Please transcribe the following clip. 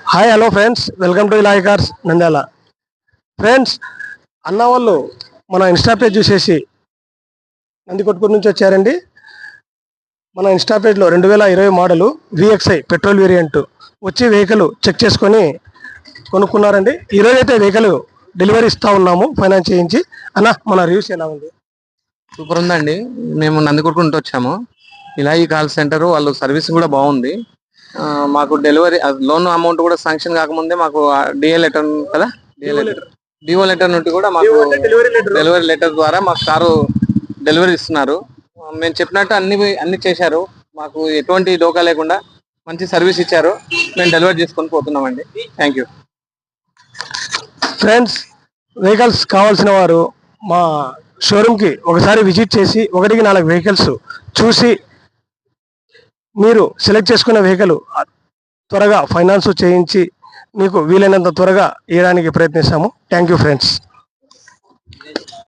Hi hello friends, welcome to ఇలాయి cars Nandyal. Friends, అన్న వాళ్ళు మన ఇన్స్టా పేజ్ చూసేసి నందికొట్కూరు నుంచి వచ్చారండి. మన ఇన్స్టా పేజ్లో 2020 మోడలు విఎక్స్ఐ పెట్రోల్ వేరియంట్ వచ్చి వెహికల్ చెక్ చేసుకొని కొనుక్కున్నారండి. ఈరోజు అయితే వెహికల్ డెలివరీ ఇస్తూ ఉన్నాము ఫైనాన్స్ చేయించి. అన్న, మన రివ్యూస్ ఎలా ఉంది? సూపర్ ఉందండి. మేము నందికొట్కూరు నుంచి వచ్చాము. ఇలాయి కాల్ సెంటర్ వాళ్ళు సర్వీస్ కూడా బాగుంది. మాకు డెలివరీ లోన్ అమౌంట్ కూడా శాంక్షన్ కాకముందే మాకు డిఏ లెటర్ కదా, డిఓ లెటర్ నుండి కూడా మాకు డెలివరీ లెటర్ ద్వారా మాకు కారు డెలివరీ ఇస్తున్నారు. మేము చెప్పినట్టు అన్ని చేశారు. మాకు ఎటువంటి డోకా లేకుండా మంచి సర్వీస్ ఇచ్చారు. మేము డెలివరీ చేసుకొని పోతున్నామండి. Thank you. ఫ్రెండ్స్, వెహికల్స్ కావాల్సిన వారు మా షోరూమ్కి ఒకసారి విజిట్ చేసి 1-4 వెహికల్స్ చూసి మీరు సెలెక్ట్ చేసుకున్న వెహికల్ త్వరగా ఫైనాన్స్ చేయించి మీకు వీలైనంత త్వరగా ఇవ్వడానికి ప్రయత్నిస్తాము. Thank you friends.